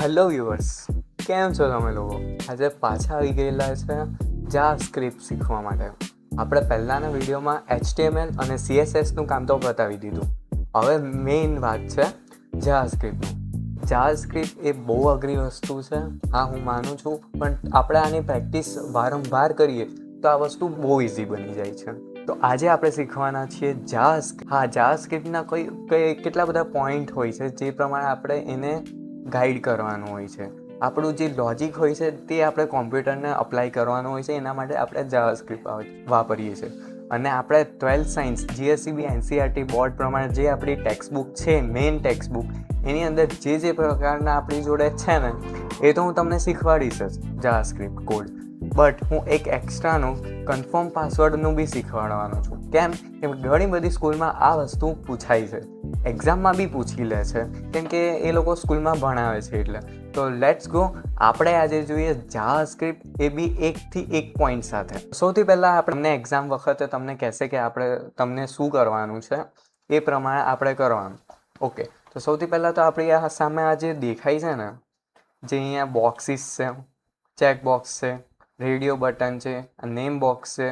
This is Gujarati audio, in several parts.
હેલો વ્યુઅર્સ, કેમ છો તમે લોકો? આજે પાછા આવી ગયેલા છે જાવાસ્ક્રિપ્ટ શીખવા માટે. આપણે પહેલાંના વિડીયોમાં HTML અને CSSનું કામ તો બતાવી દીધું. હવે મેઇન વાત છે જાવાસ્ક્રિપ્ટનું. જાવાસ્ક્રિપ્ટ એ બહુ અઘરી વસ્તુ છે, હા હું માનું છું, પણ આપણે આની પ્રેક્ટિસ વારંવાર કરીએ તો આ વસ્તુ બહુ ઇઝી બની જાય છે. તો આજે આપણે શીખવાના છીએ જાવાસ્ક્રિપ્ટના કેટલા બધા પોઈન્ટ હોય છે જે પ્રમાણે આપણે એને ગાઈડ કરવાનું હોય છે. આપણું જે લોજિક હોય છે તે આપણે કોમ્પ્યુટરને અપ્લાય કરવાનું હોય છે. એના માટે આપણે જાવાસ્ક્રિપ્ટ વાપરીએ છીએ. અને આપણે 12th science GSEB NCERT board પ્રમાણે જે આપણી ટેક્સ્ટબુક છે, મેઇન ટેક્સ્ટબુક, એની અંદર જે પ્રકારના આપણી જોડે છે ને એ તો હું તમને શીખવાડીશ જ જાવાસ્ક્રિપ્ટ કોડ. બટ હું એક એક્સ્ટ્રાનું કન્ફર્મ પાસવર્ડનું બી શીખવાડવાનો છું. કેમ કે ઘણી બધી સ્કૂલમાં આ વસ્તુ પૂછાય છે, એક્ઝામમાં બી પૂછી લે છે, કેમ કે એ લોકો સ્કૂલમાં ભણાવે છે એટલે. તો લેટ્સ ગો. આપણે આજે જોઈએ જાવાસ્ક્રિપ્ટ, એ બી એકથી એક પોઈન્ટ સાથે. સૌથી પહેલાં આપણને એક્ઝામ વખતે તમને કહેશે કે તમને શું કરવાનું છે એ પ્રમાણે આપણે કરવાનું. ઓકે, તો સૌથી પહેલાં તો આપણી આ સામે આ જે દેખાય છે ને, જે અહીંયા બોક્સિસ છે, ચેક બોક્સ છે, રેડિયો બટન છે, નેમ બોક્સ છે.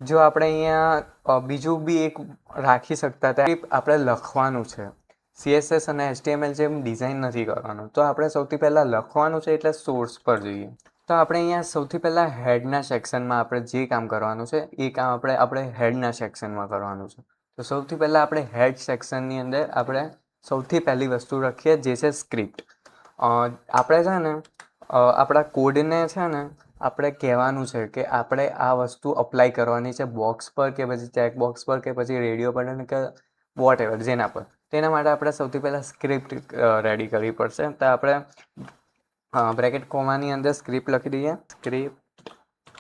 જો આપણે અહીંયા બીજું બી એક રાખી શકતા હતા, આપણે લખવાનું છે. CSS અને HTML જેમ ડિઝાઇન નથી કરવાનું. તો આપણે સૌથી પહેલાં લખવાનું છે, એટલે સોર્સ પર જઈએ. તો આપણે અહીંયા સૌથી પહેલાં હેડના સેક્શનમાં આપણે જે કામ કરવાનું છે એ કામ આપણે હેડના સેક્શનમાં કરવાનું છે. તો સૌથી પહેલાં આપણે હેડ સેક્શનની અંદર આપણે સૌથી પહેલી વસ્તુ રાખીએ, જે છે સ્ક્રિપ્ટ. આપણે છે ને આપણા કોડને છે ને આપણે કહેવાનું છે કે આપણે આ વસ્તુ અપ્લાય કરવાની છે બોક્સ પર, કે પછી ચેક બોક્સ પર, કે પછી રેડિયો બટન, કે વોટ એવર, જેના પર. તેના માટે આપણે સૌથી પહેલાં સ્ક્રિપ્ટ રેડી કરવી પડશે. તો આપણે બ્રેકેટ કોમાની અંદર સ્ક્રિપ્ટ લખી દઈએ. સ્ક્રિપ્ટ,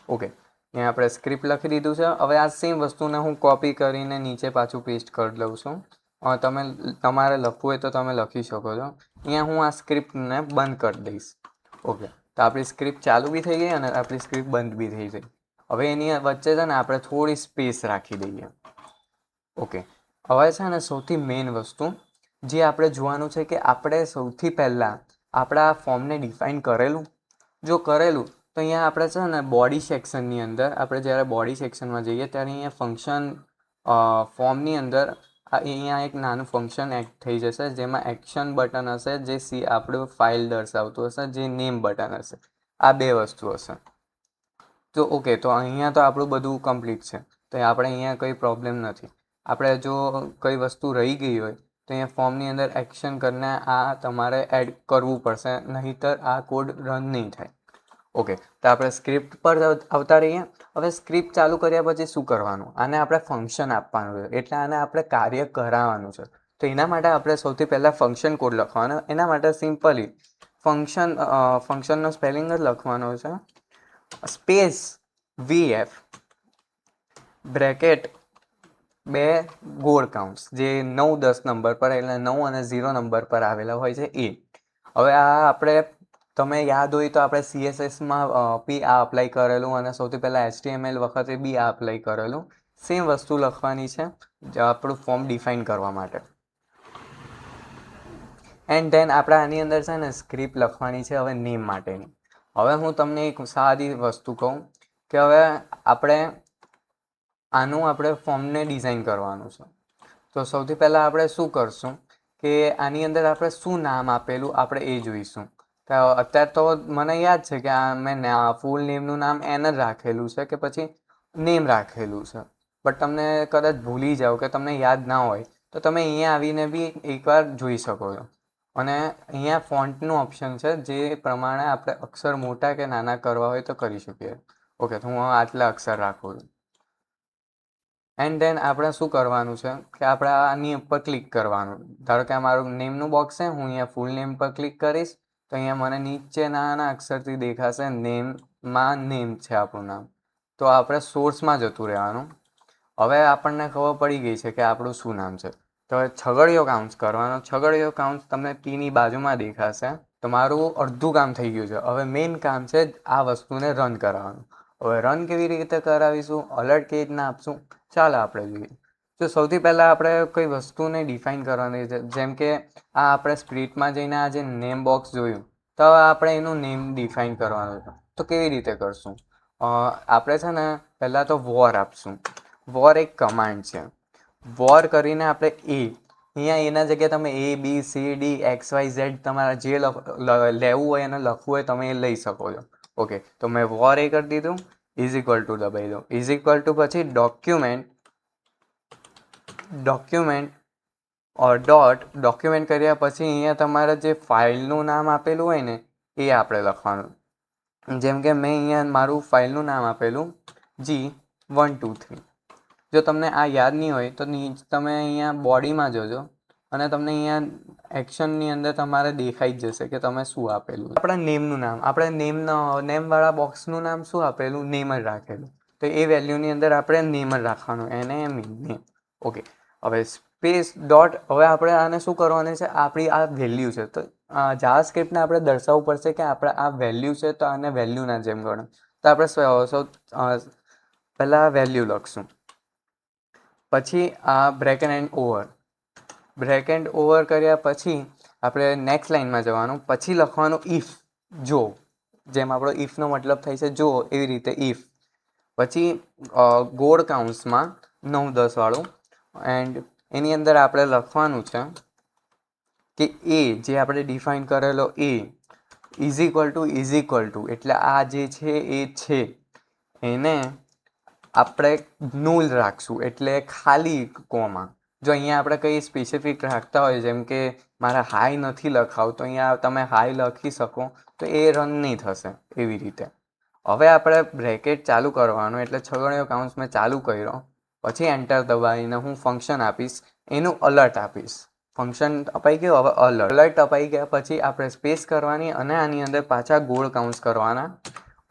ઓકે, અહીંયા આપણે સ્ક્રિપ્ટ લખી દીધું છે. હવે આ સેમ વસ્તુને હું કોપી કરીને નીચે પાછું પેસ્ટ કરી દઉં છું. તમારે લખવું હોય તો તમે લખી શકો છો. અહીંયા હું આ સ્ક્રિપ્ટને બંધ કરી દઈશ. ઓકે, તો આપણી સ્ક્રિપ્ટ ચાલુ બી થઈ ગઈ અને આપણી સ્ક્રિપ્ટ બંધ બી થઈ ગઈ. હવે એની વચ્ચે છે ને આપણે થોડી સ્પેસ રાખી દઈએ. ઓકે, હવે છે ને સૌથી મેઇન વસ્તુ જે આપણે જોવાનું છે કે આપણે સૌથી પહેલાં આપણા ફોર્મને ડિફાઇન કરેલું. જો કરેલું તો અહીંયા આપણે છે ને બોડી સેક્શનની અંદર, આપણે જ્યારે બોડી સેક્શનમાં જઈએ ત્યારે અહીંયા ફંક્શન ફોર્મની અંદર અહીંયા એક નાનું ફંક્શન એડ થઈ જશે, જેમાં એક્શન બટન હશે, જે આપણું ફાઇલ દર્શાવતું હશે, જે નેમ બટન હશે. આ બે વસ્તુ હશે. તો ઓકે, તો અહીંયા તો આપણું બધું કમ્પ્લીટ છે. તો આપણે અહીંયા કંઈ પ્રોબ્લેમ નથી. આપણે જો કઈ વસ્તુ રહી ગઈ હોય તો અહીંયા ફોર્મની અંદર એક્શન કરીને આ તમારે એડ કરવું પડશે, નહીંતર આ કોડ રન નહીં થાય. ઓકે, તો આપણે સ્ક્રિપ્ટ પર આવતા રહીએ. હવે સ્ક્રિપ્ટ ચાલુ કર્યા પછી શું કરવાનું? આને આપણે ફંક્શન આપવાનું છે, એટલે આને આપણે કાર્ય કરાવવાનું છે. તો એના માટે આપણે સૌથી પહેલાં ફંક્શન કોડ લખવાનો. એના માટે સિમ્પલી ફંક્શનનો સ્પેલિંગ જ લખવાનો છે, સ્પેસ VF બ્રેકેટ 2 ગોળ કાઉન્ટ્સ, જે 9, 10 નંબર પર, એટલે 9 અને 0 નંબર પર આવેલા હોય છે એ. હવે આ આપણે, તમે યાદ હોય તો આપણે CSSમાં બી આ અપ્લાય કરેલું, અને સૌથી પહેલાં HTML વખતે બી આ અપ્લાય કરેલું. સેમ વસ્તુ લખવાની છે આપણું ફોર્મ ડિફાઇન કરવા માટે. એન્ડ ધેન આપણે આની અંદર છે ને સ્ક્રિપ્ટ લખવાની છે હવે નેમ માટેની. હવે હું તમને એક સાદી વસ્તુ કહું કે હવે આપણે ફોર્મને ડિઝાઇન કરવાનું છે. તો સૌથી પહેલાં આપણે શું કરશું કે આની અંદર આપણે શું નામ આપેલું આપણે એ જોઈશું. અત્યારે તો મને યાદ છે કે મેં ફૂલ નેમનું નામ એન જ રાખેલું છે, કે પછી નેમ રાખેલું છે. બટ તમને કદાચ ભૂલી જાઓ કે તમને યાદ ના હોય તો તમે અહીંયા આવીને બી એકવાર જોઈ શકો છો. અને અહીંયા ફોન્ટનું ઓપ્શન છે, જે પ્રમાણે આપણે અક્ષર મોટા કે નાના કરવા હોય તો કરી શકીએ. ઓકે, તો હું આટલા અક્ષર રાખું છું. એન્ડ ધેન આપણે શું કરવાનું છે કે આપણે આની ઉપર ક્લિક કરવાનું. ધારો કે આ મારું નેમનું બોક્સ છે, હું અહીંયા ફૂલ નેમ પર ક્લિક કરીશ તો અહીંયા મને નીચે નાના અક્ષરથી દેખાશે નેમમાં નેમ છે આપણું નામ. તો આપણે સોર્સમાં જતું રહેવાનું. હવે આપણને ખબર પડી ગઈ છે કે આપણું શું નામ છે. તો હવે છગડીયો કાઉન્ટ્સ કરવાનો. છગડીયો કાઉન્ટ્સ તમને ટીની બાજુમાં દેખાશે. તો મારું અડધું કામ થઈ ગયું છે. હવે મેઇન કામ છે આ વસ્તુને રન કરાવવાનું. હવે રન કેવી રીતે કરાવીશું, અલર્ટ કેવી રીતના આપશું, ચાલો આપણે જોઈએ. તો સૌથી પહેલાં આપણે કોઈ વસ્તુને ડિફાઇન કરવાની છે. જેમ કે આ આપણે સ્પ્લિટમાં જઈને આ જે નેમ બોક્સ જોયું, તો હવે આપણે એનું નેમ ડિફાઇન કરવાનું છે. તો કેવી રીતે કરશું? આપણે છે ને પહેલાં તો વોર આપશું. વોર એક કમાન્ડ છે. વોર કરીને આપણે અહીંયા એના જગ્યાએ તમે ABCDXYZ તમારા જે લેવું હોય અને લખવું હોય તમે એ લઈ શકો છો. ઓકે, તો મેં વોર એ કરી દીધું. ઇઝ ઇક્વલ ટુ દબાઈ દો. ઇઝ ઇક્વલ ટુ પછી ડોક્યુમેન્ટ ડોક્યુમેન્ટ કર્યા પછી અહીંયા તમારે જે ફાઇલનું નામ આપેલું હોય ને એ આપણે લખવાનું. જેમ કે મેં અહીંયા મારું ફાઇલનું નામ આપેલું G123. જો તમને આ યાદ નહીં હોય તો તમે અહીંયા બોડીમાં જોજો અને તમને અહીંયા એક્શનની અંદર તમારે દેખાઈ જ જશે કે તમે શું આપેલું. આપણા નેમનું નામ, આપણે નેમવાળા બોક્સનું નામ શું આપેલું? નેમ જ રાખેલું. તો એ વેલ્યુની અંદર આપણે નેમ જ રાખવાનું, NAME. ઓકે, હવે સ્પેસ ડોટ. હવે આપણે આને શું કરવાનું છે? આપણી આ વેલ્યુ છે. તો જાવાસ્ક્રિપ્ટને આપણે દર્શાવવું પડશે કે આપણે આ વેલ્યુ છે, તો આને વેલ્યુના જેમ ગણો. તો આપણે પહેલાં વેલ્યુ લખશું. પછી આ બ્રેકેટ ઓવર કર્યા પછી આપણે નેક્સ્ટ લાઇનમાં જવાનું. પછી લખવાનું ઇફ. જો, જેમ આપણો ઇફનો મતલબ થાય છે જો, એવી રીતે ઇફ. પછી ગોળ કૌંસમાં 9 10 વાળું. એન્ડ એની અંદર આપણે લખવાનું છે કે જે આપણે ડિફાઇન કરેલો ઇઝ ઇક્વલ ટુ એટલે આ જે છે એ છે એને આપણે નુલ રાખશું, એટલે ખાલી કોમા. જો અહીંયા આપણે કંઈ સ્પેસિફિક રાખતા હોય, જેમ કે મારે હાઈ નથી લખાવું, તો અહીંયા તમે હાઈ લખી શકો, તો એ રન નહીં થશે એવી રીતે. હવે આપણે બ્રેકેટ ચાલુ કરવાનું, એટલે છગડીયો કૌંસ મેં ચાલુ કર્યો. પછી એન્ટર દબાવીને હું ફંક્શન આપીશ, એનું અલર્ટ આપીશ. ફંક્શન અપાઈ ગયું. હવે અલર્ટ અપાઈ ગયા પછી આપણે સ્પેસ કરવાની અને આની અંદર પાછા ગોળ કૌંસ કરવાના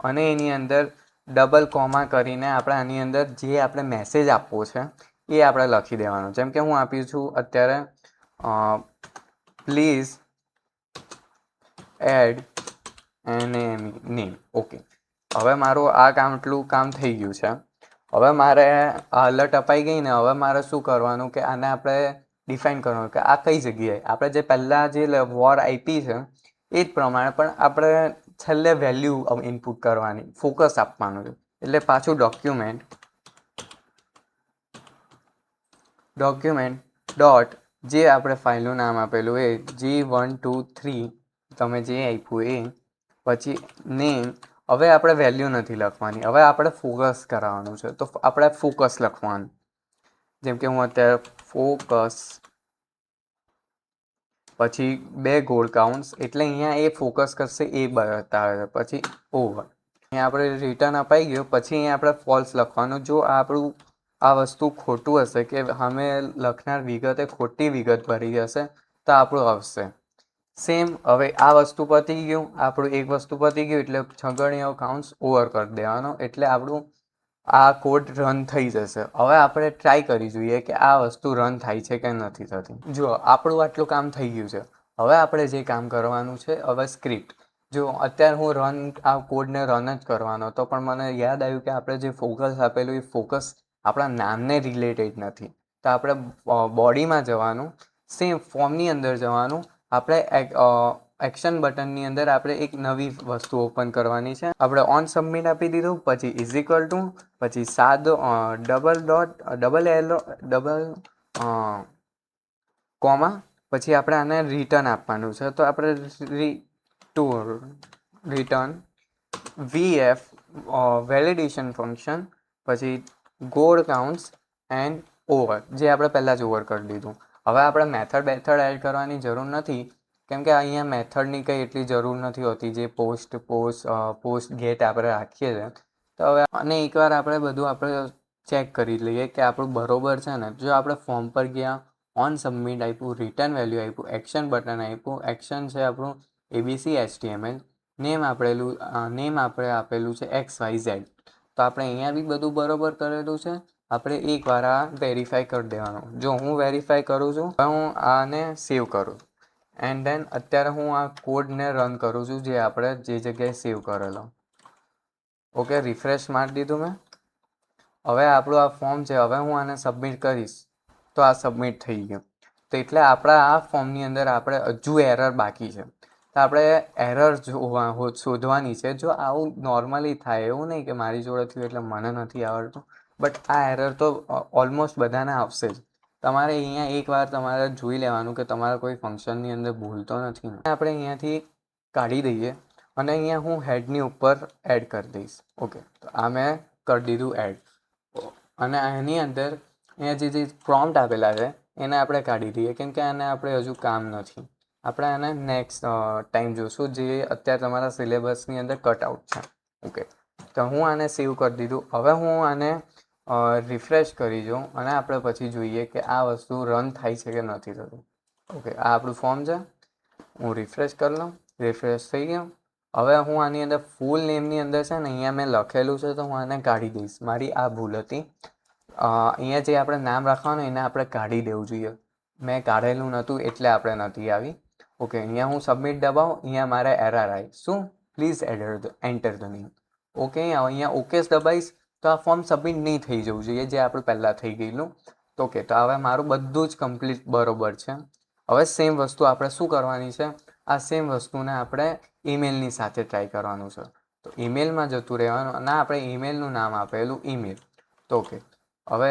અને એની અંદર ડબલ કોમા કરીને આપણે આની અંદર જે આપણે મેસેજ આપવો છે એ આપણે લખી દેવાનો. જેમ કે હું આપી છું અત્યારે પ્લીઝ એડ નેમ. ઓકે, હવે મારું આ આટલું કામ થઈ ગયું છે. હવે મારે અલર્ટ અપાઈ ગઈ ને, હવે મારે શું કરવાનું કે આને આપણે ડિફાઇન કરવાનું કે આ કઈ જગ્યાએ આપણે જે પહેલાં જે વોર આપી છે એ જ પ્રમાણે પણ આપણે છેલ્લે વેલ્યુ ઇનપુટ કરવાની, ફોકસ આપવાનું છે. એટલે પાછું ડોક્યુમેન્ટ ડોટ જે આપણે ફાઇલનું નામ આપેલું એ G123 તમે જે આપ્યું એ. પછી નેમ. હવે આપણે વેલ્યુ નથી લખવાની, હવે આપણે ફોકસ કરાવવાનું છે. તો આપણે ફોકસ લખવાનું. જેમ કે હું અત્યારે ફોકસ, પછી 2 ગોળ કૌંસ, એટલે અહીંયા એ ફોકસ કરશે એ બતાવે છે. પછી ઓવર. અહીંયા આપણે રિટર્ન અપાઈ ગયું. પછી અહીંયા આપણે ફોલ્સ લખવાનું. જો આપણું આ વસ્તુ ખોટું હશે કે અમે લખનાર વિગતે ખોટી વિગત ભરી હશે તો આપણું આવશે સેમ. હવે આ વસ્તુ પતી ગયું, આપણું એક વસ્તુ પતી ગયું એટલે છગડીયો કૌંસ ઓવર કરી દેવાનો, એટલે આપણું આ કોડ રન થઈ જશે. હવે આપણે ટ્રાય કરી જોઈએ કે આ વસ્તુ રન થાય છે કે નથી થતી. જો આપણું આટલું કામ થઈ ગયું છે. હવે આપણે જે કામ કરવાનું છે, હવે સ્ક્રિપ્ટ. જો અત્યારે હું આ કોડને રન જ કરવાનો હતો, પણ મને યાદ આવ્યું કે આપણે જે ફોકસ આપેલું એ ફોકસ આપણા નામને રિલેટેડ નથી. તો આપણે બોડીમાં જવાનું, સેમ ફોર્મની અંદર જવાનું. આપણે એક્શન બટનની અંદર આપણે એક નવી વસ્તુ ઓપન કરવાની છે. આપણે ઓન સબમિટ આપી દીધું. પછી ઇઝ ઇક્વલ ટુ, પછી સાદો ડબલ કોમા. પછી આપણે આને રિટર્ન આપવાનું છે. તો આપણે રિટર્ન VF વેલિડેશન ફંક્શન, પછી ગોળ કૌંસ એન્ડ ઓવર, જે આપણે પહેલાં જ ઓવર કરી દીધું. હવે આપણે મેથડ એડ કરવાની જરૂર નથી, કેમ કે અહીંયા મેથડની કંઈ એટલી જરૂર નથી હોતી, જે પોસ્ટ ગેટ આપણે રાખીએ છીએ. તો હવે અને એકવાર આપણે બધું આપણે ચેક કરી લઈએ કે આપણું બરોબર છે ને. જો આપણે ફોર્મ પર ગયા, ઓન સબમિટ આપ્યું, રિટર્ન વેલ્યુ આપ્યું, એક્શન બટન આપ્યું, એક્શન છે આપણું ABC HTML, નેમ આપણે આપેલું છે XYZ. તો આપણે અહીંયા બી બધું બરોબર કરેલું છે. આપણે એકવાર આ વેરીફાઈ કરી દેવાનું. જો હું વેરીફાઈ કરું છું, હવે હું આને સેવ કરું એન્ડ દેન અત્યારે હું આ કોડને રન કરું છું જે આપણે જે જગ્યાએ સેવ કરેલો. ઓકે, રિફ્રેશ મારી દીધું મેં. હવે આપણું આ ફોર્મ છે. હવે હું આને સબમિટ કરીશ તો આ સબમિટ થઈ ગયું. તો એટલે આપણા આ ફોર્મની અંદર આપણે હજુ એરર બાકી છે. તો આપણે એરર શોધવાની છે. જો આવું નોર્મલી થાય, એવું નહીં કે મારી જોડે થયું એટલે મને નથી આવડતું, બટ આ એરર તો ઓલમોસ્ટ બધાને આવશે જ. તમારે અહીંયા એકવાર તમારે જોઈ લેવાનું કે તમારા કોઈ ફંક્શનની અંદર ભૂલ તો નથી ને. આપણે અહીંયાથી કાઢી દઈએ અને અહીંયા હું હેડની ઉપર એડ કરી દઈશ. ઓકે, તો આ મેં કરી દીધું એડ. અને એની અંદર અહીંયા જે પ્રોમ્પ્ટ આપેલા છે એને આપણે કાઢી દઈએ, કેમ કે આને આપણે હજુ કામ નથી. આપણે આને નેક્સ્ટ ટાઈમ જોઈશું, જે અત્યારે તમારા સિલેબસની અંદર કટઆઉટ છે. ઓકે, તો હું આને સેવ કરી દીધું. હવે હું આને રિફ્રેશ કરી જોઉં અને આપણે પછી જોઈએ કે આ વસ્તુ રન થાય છે કે નથી થતું. ઓકે, આ આપણું ફોર્મ છે. હું રિફ્રેશ કરી લઉં. રિફ્રેશ થઈ ગયો. હવે હું આની અંદર ફૂલ નેમની અંદર છે ને અહીંયા મેં લખેલું છે, તો હું આને કાઢી દઈશ. મારી આ ભૂલ હતી. અહીંયા જે આપણે નામ રાખવાનું એને આપણે કાઢી દેવું જોઈએ. મેં કાઢેલું નહોતું એટલે આપણે નથી આવી. ઓકે, અહીંયા હું સબમિટ દબાવું. અહીંયા મારે એરર આવી. શું? Please enter the name. Okay, અહીંયા ઓકે દબાઈશ તો આ ફોર્મ સબમિટ નહીં થઈ જવું જોઈએ, જે આપણે પહેલાં થઈ ગયેલું. તો ઓકે, તો હવે મારું બધું જ કમ્પ્લીટ બરોબર છે. હવે સેમ વસ્તુ આપણે શું કરવાની છે? આ સેમ વસ્તુને આપણે ઈમેલની સાથે ટ્રાય કરવાનું છે. તો ઈમેલમાં જતું રહેવાનું અને આપણે ઈમેલનું નામ આપેલું ઈમેલ. તો ઓકે, હવે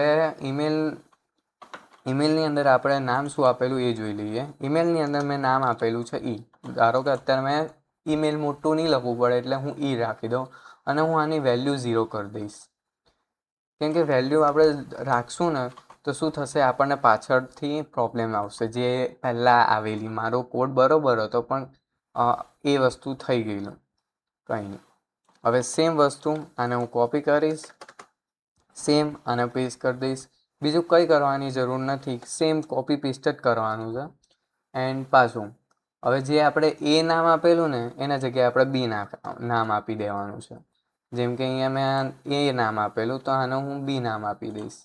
ઈમેલની અંદર આપણે નામ શું આપેલું એ જોઈ લઈએ. ઈમેલની અંદર મેં નામ આપેલું છે ઈ. ધારો કે અત્યારે મેં ઈમેલ મોટું નહીં લખવું પડે એટલે હું ઈ રાખી દઉં અને હું આની વેલ્યુ 0 કરી દઈશ. કેમ કે વેલ્યુ આપણે રાખશું ને તો શું થશે, આપણને પાછળથી પ્રોબ્લેમ આવશે. જે પહેલાં આવેલી મારો કોડ બરોબર હતો પણ એ વસ્તુ થઈ ગયેલું. કંઈ નહીં. હવે સેમ વસ્તુ આને હું કોપી કરીશ, સેમ આને પેસ્ટ કરી દઈશ. બીજું કંઈ કરવાની જરૂર નથી, સેમ કોપી પેસ્ટ જ કરવાનું છે. એન્ડ પાછું હવે જે આપણે એ નામ આપેલું ને એના જગ્યાએ આપણે બી નામ આપી દેવાનું છે. જેમ કે અહીંયા મેં એ નામ આપેલું, તો આને હું બી નામ આપી દઈશ.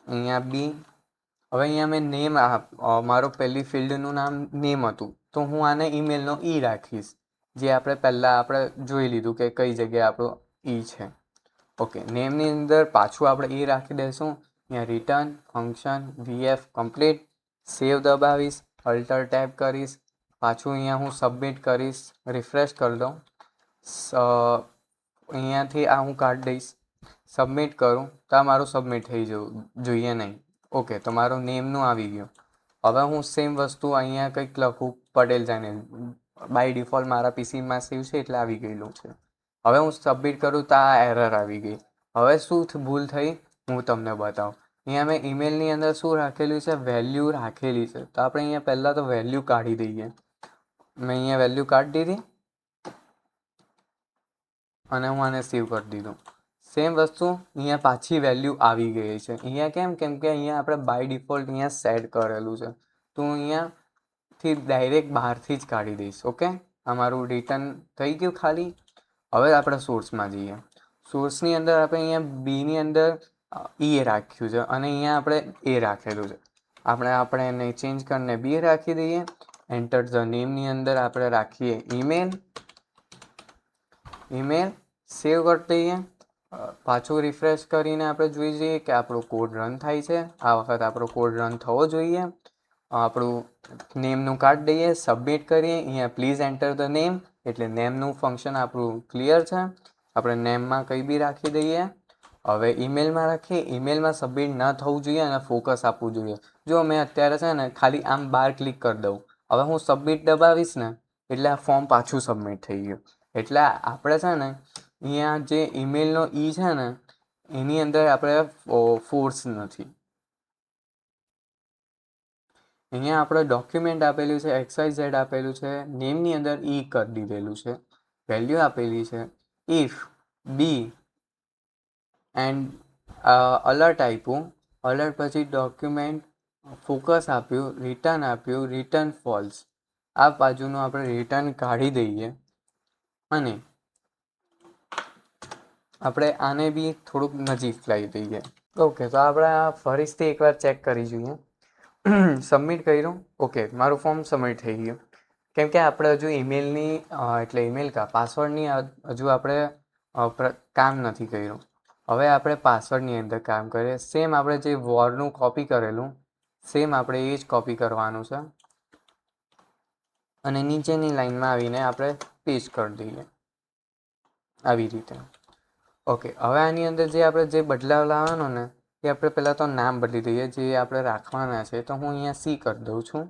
અહીંયા બી. હવે અહીંયા મેં નેમ મારો પહેલી ફિલ્ડનું નામ નેમ હતું, તો હું આને ઈમેલનો ઈ રાખીશ. જે આપણે પહેલાં જોઈ લીધું કે કઈ જગ્યાએ આપણું ઈ છે. ઓકે, નેમની અંદર પાછું આપણે એ રાખી દઈશું. અહીંયા રિટર્ન ફંક્શન વીએફ કમ્પ્લીટ. સેવ દબાવીશ, અલ્ટર ટેબ કરીશ. પાછું અહીંયા હું સબમિટ કરીશ. રિફ્રેશ કરી દઉં. અહીંયાથી આ હું કાઢી દઈશ. સબમિટ કરું તો આ મારું સબમિટ થઈ જવું જોઈએ નહીં. ઓકે, તો મારું નેમનું આવી ગયું. હવે હું સેમ વસ્તુ અહીંયા કંઈક લખું, પટેલ ચેનલ. બાય ડિફોલ્ટ મારા પીસીમાં સેવ છે એટલે આવી ગયેલું છે. હવે હું સબમિટ કરું તો આ એરર આવી ગઈ. હવે શું ભૂલ થઈ હું તમને બતાવું. અહીંયા મેં ઈમેલની અંદર શું રાખેલું છે? વેલ્યુ રાખેલી છે. તો આપણે અહીંયા પહેલાં તો વેલ્યુ કાઢી દઈએ. મેં અહીંયા વેલ્યુ કાઢી દીધી અને હું આને સેવ કરી દીધું. સેમ વસ્તુ અહીંયા પાછી વેલ્યુ આવી ગઈ છે. અહીંયા કેમ કે અહીંયા આપણે બાય ડિફોલ્ટ અહીંયા સેટ કરેલું છે. તો હું અહીંયાથી ડાયરેક્ટ બહારથી જ કાઢી દઈશ. ઓકે, અમારું રિટર્ન થઈ ગયું ખાલી. હવે આપણે સોર્સમાં જઈએ. સોર્સની અંદર આપણે અહીંયા બીની અંદર એ રાખ્યું છે અને અહીંયા આપણે એ રાખેલું છે. આપણે એને ચેન્જ કરીને બી રાખી દઈએ. એન્ટર ધ નેમની અંદર આપણે રાખીએ ઈમેલ. સેવ કરી દઈએ. પાછું રિફ્રેશ કરીને આપણે જોઈ જઈએ કે આપણો કોડ રન થાય છે. આ વખત આપણો કોડ રન થવો જોઈએ. આપણું નેમનું કાઢી દઈએ, સબમિટ કરીએ. અહીંયા પ્લીઝ એન્ટર ધ નેમ એટલે નેમનું ફંક્શન આપણું ક્લિયર છે. આપણે નેમમાં કંઈ બી રાખી દઈએ. હવે ઈમેલમાં રાખીએ. ઈમેલમાં સબમિટ ન થવું જોઈએ અને ફોકસ આપવું જોઈએ. જો મેં અત્યારે છે ને ખાલી આમ બાર ક્લિક કરી દઉં, હવે હું સબમિટ દબાવીશ ને એટલે આ ફોર્મ પાછું સબમિટ થઈ ગયું. એટલે આપણે છે ને અહીંયા જે ઈમેલનો ઈ છે ને એની અંદર આપણે ફોર્સ નથી. અહીંયા આપણે ડોક્યુમેન્ટ આપેલું છે, XYZ આપેલું છે, નેમની અંદર ઈ કરી દીધેલું છે, વેલ્યુ આપેલી છે, ઇફ બી એન્ડ અલર્ટ આપ્યું. અલર્ટ પછી ડોક્યુમેન્ટ ફોકસ આપ્યું, રિટર્ન આપ્યું, રિટર્ન ફોલ્સ. આ બાજુનું આપણે રિટર્ન કાઢી દઈએ અને આપણે આને બી થોડુંક નજીક લાવી દઈએ. ઓકે, તો આપણે ફરીથી એકવાર ચેક કરી જોઈએ. સબમિટ કર્યું. ઓકે, મારું ફોર્મ સબમિટ થઈ ગયું. કેમ કે આપણે હજુ ઈમેલની એટલે ઈમેલ પાસવર્ડની હજુ આપણે કામ નથી કર્યું. હવે આપણે પાસવર્ડની અંદર કામ કરીએ. સેમ આપણે જે વોરનું કોપી કરેલું સેમ આપણે એ જ કોપી કરવાનું છે. અને નીચેની લાઈનમાં આવીને આપણે પેસ્ટ કરી દઈએ આવી રીતે. ઓકે, હવે આની અંદર જે આપણે જે બદલાવ લાવવાનો ને એ આપણે પહેલાં તો નામ બદલી દઈએ જે આપણે રાખવાના છે. તો હું અહીંયા સી કરી દઉં છું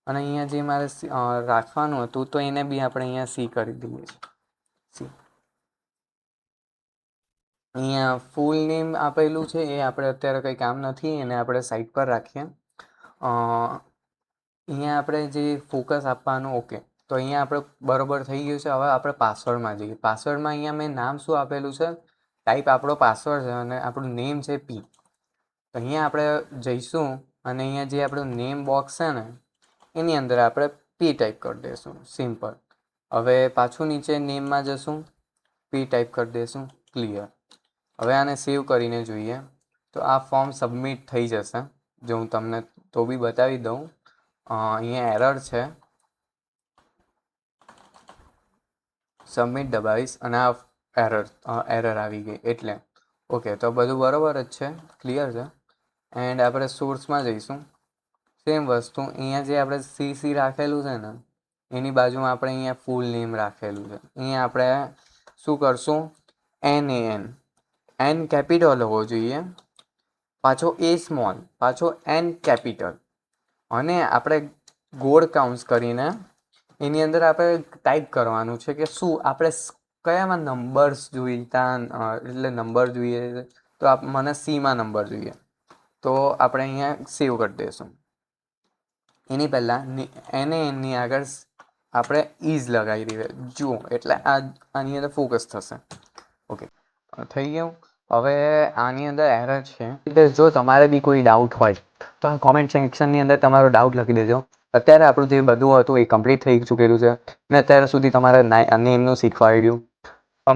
અને અહીંયા જે મારે રાખવાનું હતું તો એને બી આપણે અહીંયા સી કરી દઈએ સી. અહીંયા ફૂલ નેમ આપેલું છે એ આપણે અત્યારે કંઈ કામ નથી, એને આપણે સાઈડ પર રાખીએ. અહીંયા આપણે જે ફોકસ આપવાનું, ઓકે, તો અહીંયા આપણે બરોબર થઈ ગયું છે. હવે આપણે પાસવર્ડમાં જઈએ. પાસવર્ડમાં અહીંયા મેં નામ શું આપેલું છે, ટાઈપ આપણો પાસવર્ડ છે અને આપણું નેમ છે પી. તો અહીંયા આપણે જઈશું અને અહીંયા જે આપણું નેમ બોક્સ છે ને એની અંદર આપણે પી ટાઈપ કરી દઈશું, સિમ્પલ. હવે પાછું નીચે નેમમાં જશું, પી ટાઈપ કરી દઈશું, ક્લિયર. હવે આને સેવ કરીને જોઈએ તો આ ફોર્મ સબમિટ થઈ જશે. જો હું તમને તો બી બતાવી દઉં, અહીંયા એરર છે, સબમિટ દબાવીશ અને આ એરર આવી ગઈ એટલે ઓકે. તો બધું બરાબર જ છે, ક્લિયર છે. એન્ડ આપણે સોર્સમાં જઈશું, સેમ વસ્તુ અહીંયા જે આપણે સી રાખેલું છે ને એની બાજુમાં આપણે અહીંયા ફૂલ નેમ રાખેલું છે. અહીંયા આપણે શું કરશું, એન કેપિટલ હોવો જોઈએ, પાછો એ સ્મોલ, પાછો એન કેપિટલ, અને આપણે ગોળ કાઉન્સ કરીને એની અંદર આપણે ટાઈપ કરવાનું છે કે શું આપણે કયામાં નંબર્સ જોઈતા, એટલે નંબર જોઈએ તો મને સીમાં નંબર જોઈએ તો આપણે અહીંયા સેવ કરી દઈશું. એની પહેલાં એની આગળ આપણે ઇઝ લગાવી દઈએ, જુઓ, એટલે આની અંદર ફોકસ થશે. ઓકે, થઈ ગયું. હવે આની અંદર એરર છે, જો તમારે બી કોઈ ડાઉટ હોય તો આ કોમેન્ટ સેક્શનની અંદર તમારો ડાઉટ લખી દેજો. અત્યારે આપણું જે બધું હતું એ કમ્પ્લીટ થઈ ચૂકેલું છે ને અત્યાર સુધી તમારે નેમનું શીખવાડ્યું.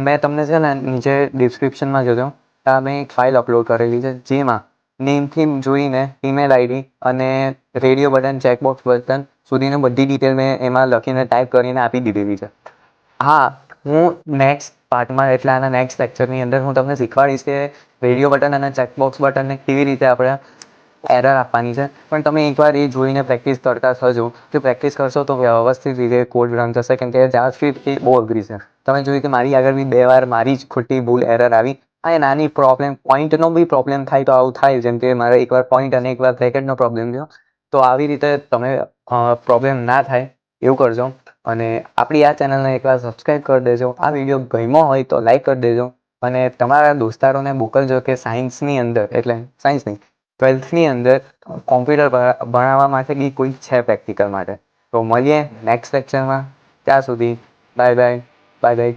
મેં તમને છે ને નીચે ડિસ્ક્રિપ્શનમાં જજો, ત્યાં મેં એક ફાઇલ અપલોડ કરેલી છે જેમાં નેમથી જોઈને ઈમેલ આઈડી અને રેડિયો બટન, ચેકબોક્સ બટન સુધીની બધી ડિટેલ મેં એમાં લખીને ટાઈપ કરીને આપી દીધેલી છે. હા, હું નેક્સ્ટ પાર્ટમાં એટલે આના નેક્સ્ટ લેક્ચરની અંદર હું તમને શીખવાડીશ કે રેડિયો બટન અને ચેકબોક્સ બટનને કેવી રીતે આપણે એરર આપવાની છે. પણ તમે એકવાર એ જોઈને પ્રેક્ટિસ કરતા થજો. જો પ્રેક્ટિસ કરશો તો વ્યવસ્થિત રીતે કોડ રન થશે, કેમ કે જાવાસ્ક્રિપ્ટ એ બહુ અઘરી છે. તમે જોયું કે મારી આગળ બી 2 વાર મારી જ ખોટી ભૂલ એરર આવી. આ નાની પ્રોબ્લેમ, પોઈન્ટનો બી પ્રોબ્લેમ થાય તો આવું થાય, જેમ કે મારે એકવાર પોઈન્ટ અને એકવાર બ્રેકેટનો પ્રોબ્લેમ થયો. તો આવી રીતે તમે પ્રોબ્લેમ ના થાય એવું કરજો. અને આપણી આ ચેનલને એકવાર સબસ્ક્રાઈબ કરી દેજો. આ વિડીયો ગમ્યો હોય તો લાઈક કરી દેજો અને તમારા દોસ્તારોને મોકલજો કે સાયન્સની અંદર, એટલે સાયન્સ નહીં, 12થની અંદર કોમ્પ્યુટર ભણાવવા માટે બી કોઈ છે પ્રેક્ટિકલ માટે. તો મળીએ નેક્સ્ટ લેક્ચરમાં. ત્યાં સુધી બાય બાય.